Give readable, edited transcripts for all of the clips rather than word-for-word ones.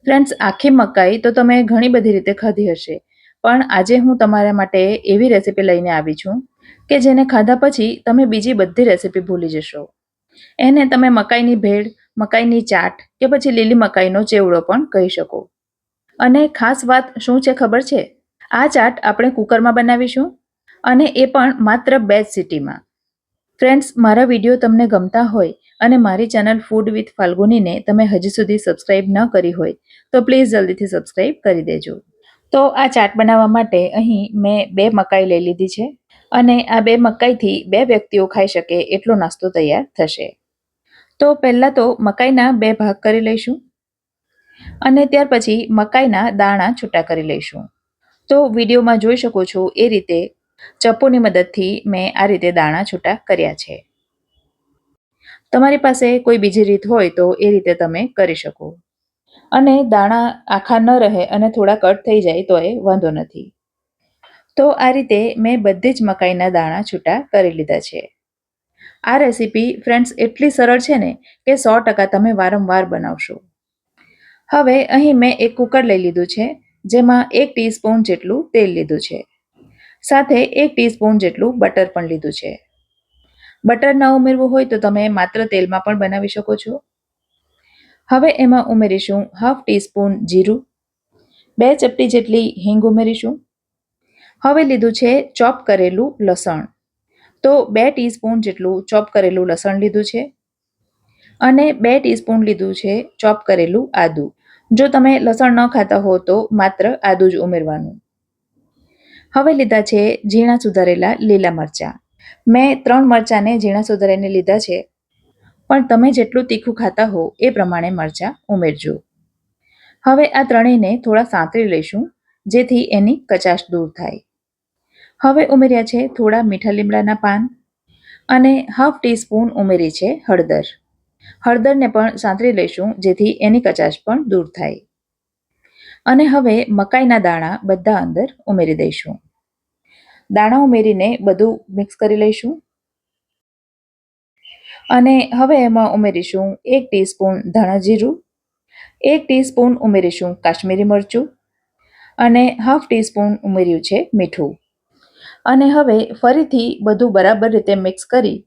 Friends, આખી મકાઈ તો તમે ઘણી બધી રીતે ખાધી હશે, પણ આજે હું તમારા માટે એવી રેસીપી લઈને આવી છું કે જેને ખાધા પછી તમે બીજી બધી રેસીપી ભૂલી જશો. એને તમે મકાઈની ભેળ, મકાઈની ચાટ કે પછી લીલી મકાઈનો ચેવડો પણ કહી શકો. અને ખાસ વાત શું છે ખબર છે? આ ચાટ આપણે કુકરમાં બનાવીશું અને એ પણ માત્ર 2 જ સીટીમાં. ફ્રેન્ડ્સ, મારા વિડીયો તમને ગમતા હોય અને મારી ચેનલ ફૂડ વિથ ફાલ્ગુનીને તમે હજી સુધી સબસ્ક્રાઇબ ન કરી હોય તો પ્લીઝ જલ્દીથી સબસ્ક્રાઇબ કરી દેજો. તો આ ચાટ બનાવવા માટે અહીં મેં 2 મકાઈ લઈ લીધી છે અને આ 2 મકાઈથી 2 વ્યક્તિઓ ખાઈ શકે એટલો નાસ્તો તૈયાર થશે. તો પહેલાં તો મકાઈના 2 ભાગ કરી લઈશું અને ત્યાર પછી મકાઈના દાણા છૂટા કરી લઈશું. તો વિડીયોમાં જોઈ શકો છો એ રીતે ચપ્પુની મદદથી મેં આ રીતે દાણા છૂટા કર્યા છે. તમારી પાસે કોઈ બીજી રીત હોય તો એ રીતે તમે કરી શકો. અને દાણા આખા ન રહે અને થોડા કટ થઈ જાય તો એ વાંધો નથી. તો આ રીતે મેં બધી જ મકાઈના દાણા છૂટા કરી લીધા છે. આ રેસીપી ફ્રેન્ડ્સ એટલી સરળ છે ને કે 100% તમે વારંવાર બનાવશો. હવે અહીં મેં એક કુકર લઈ લીધું છે, જેમાં 1 ટીસ્પૂન જેટલું તેલ લીધું છે. સાથે 1 ટીસ્પૂન જેટલું બટર પણ લીધું છે. બટર ન ઉમેરવું હોય તો તમે માત્ર તેલમાં પણ બનાવી શકો છો. હવે એમાં ઉમેરીશું હાફ ટીસ્પૂન જીરું, 2 ચપટી જેટલી હિંગ ઉમેરીશું. હવે લીધું છે ચોપ કરેલું લસણ, તો 2 ટીસ્પૂન જેટલું ચોપ કરેલું લસણ લીધું છે અને 2 ટીસ્પૂન લીધું છે ચોપ કરેલું આદું. જો તમે લસણ ન ખાતા હો તો માત્ર આદું જ ઉમેરવાનું. હવે લીધા છે ઝીણા સુધારેલા લીલા મરચાં. મેં 3 મરચાંને ઝીણા સુધારીને લીધા છે, પણ તમે જેટલું તીખું ખાતા હો એ પ્રમાણે મરચાં ઉમેરજો. હવે આ ત્રણેયને થોડા સાંતળી લઈશું જેથી એની કચાશ દૂર થાય. હવે ઉમેર્યા છે થોડા મીઠા લીમડાના પાન અને હાફ ટીસ્પૂન ઉમેરી છે હળદર. હળદરને પણ સાંતળી લઈશું જેથી એની કચાશ પણ દૂર થાય. અને હવે મકાઈના દાણા બધા અંદર ઉમેરી દઈશું. દાણા ઉમેરીને બધું મિક્સ કરી લઈશું. અને હવે એમાં ઉમેરીશું 1 ટીસ્પૂન ધાણા જીરું, 1 ટીસ્પૂન ઉમેરીશું કાશ્મીરી મરચું અને હાફ ટીસ્પૂન ઉમેર્યું છે મીઠું. અને હવે ફરીથી બધું બરાબર રીતે મિક્સ કરી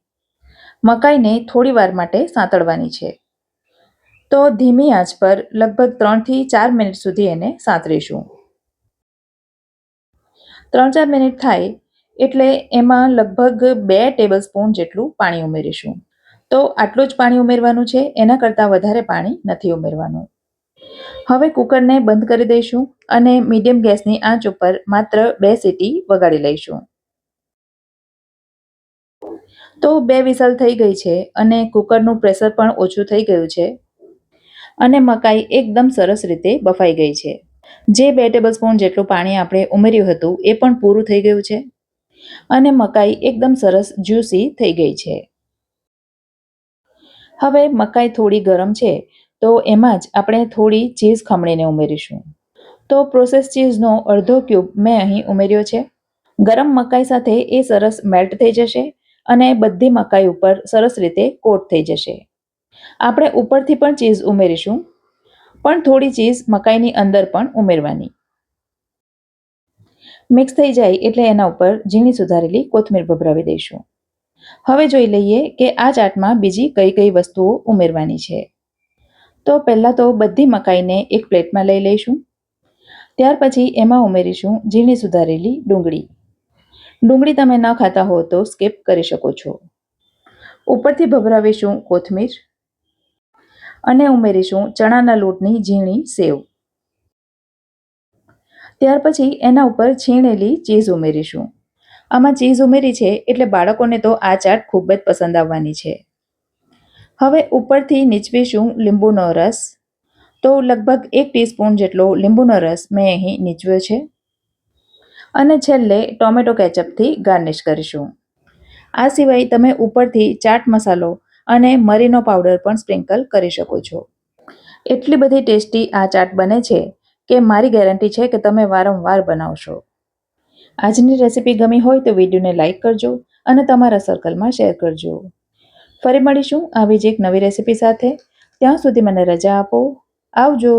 મકાઈને થોડી વાર માટે સાંતળવાની છે. તો ધીમી આંચ પર લગભગ 3 થી 4 મિનિટ સુધી એને સાંતળીશું. 3-4 મિનિટ થાય એટલે એમાં લગભગ 2 ટેબલસ્પૂન જેટલું પાણી ઉમેરીશું. તો આટલું જ પાણી ઉમેરવાનું છે, એના કરતાં વધારે પાણી નથી ઉમેરવાનું. હવે કુકરને બંધ કરી દઈશું અને મીડિયમ ગેસની આંચ ઉપર માત્ર 2 સીટી વગાડી લઈશું. તો 2 વિસલ થઈ ગઈ છે અને કુકરનું પ્રેશર પણ ઓછું થઈ ગયું છે અને મકાઈ એકદમ સરસ રીતે બફાઈ ગઈ છે. જે 2 ટેબલસ્પૂન જેટલું પાણી આપણે ઉમેર્યું હતું એ પણ પૂરું થઈ ગયું છે અને મકાઈ એકદમ સરસ જ્યુસી થઈ ગઈ છે. હવે મકાઈ થોડી ગરમ છે તો એમાં જ આપણે થોડી ચીઝ ખમણીને ઉમેરીશું. તો પ્રોસેસ ચીઝનો અડધો ક્યુબ મેં અહીં ઉમેર્યો છે. ગરમ મકાઈ સાથે એ સરસ મેલ્ટ થઈ જશે અને બધી મકાઈ ઉપર સરસ રીતે કોટ થઈ જશે. આપણે ઉપરથી પણ ચીઝ ઉમેરીશું, પણ થોડી ચીઝ મકાઈની અંદર પણ ઉમેરવાની. મિક્સ થઈ જાય એટલે એના ઉપર ઝીણી સુધારેલી કોથમીર ભભરાવી દઈશું. હવે જોઈ લઈએ કે આ ચાટમાં બીજી કઈ કઈ વસ્તુઓ ઉમેરવાની છે. તો પહેલાં તો બધી મકાઈને એક પ્લેટમાં લઈ લઈશું. ત્યાર પછી એમાં ઉમેરીશું ઝીણી સુધારેલી ડુંગળી. ડુંગળી તમે ન ખાતા હો તો સ્કીપ કરી શકો છો. ઉપરથી ભભરાવીશું કોથમીર અને ઉમેરીશું ચણાના લોટની ઝીણી સેવ. ત્યાર પછી એના ઉપર છીણેલી ચીઝ ઉમેરીશું. આમાં ચીઝ ઉમેરી છે એટલે બાળકોને તો આ ચાટ ખૂબ જ પસંદ આવવાની છે. હવે ઉપરથી નીચવીશું લીંબુનો રસ. તો લગભગ 1 ટીસ્પૂન જેટલો લીંબુનો રસ મેં અહીં નીચવ્યો છે. અને છેલ્લે ટોમેટો કેચઅપથી ગાર્નિશ કરીશું. આ સિવાય તમે ઉપરથી ચાટ મસાલો અને મરીનો પાવડર પણ સ્પ્રિંકલ કરી શકો છો. એટલી બધી ટેસ્ટી આ ચાટ બને છે કે મારી ગેરંટી છે કે તમે વારંવાર બનાવશો. આજની રેસીપી ગમી હોય તો વિડીયોને લાઇક કરજો અને તમારા સર્કલમાં શેર કરજો. ફરી મળીશું આવી જ એક નવી રેસીપી સાથે. ત્યાં સુધી મને રજા આપો. આવજો.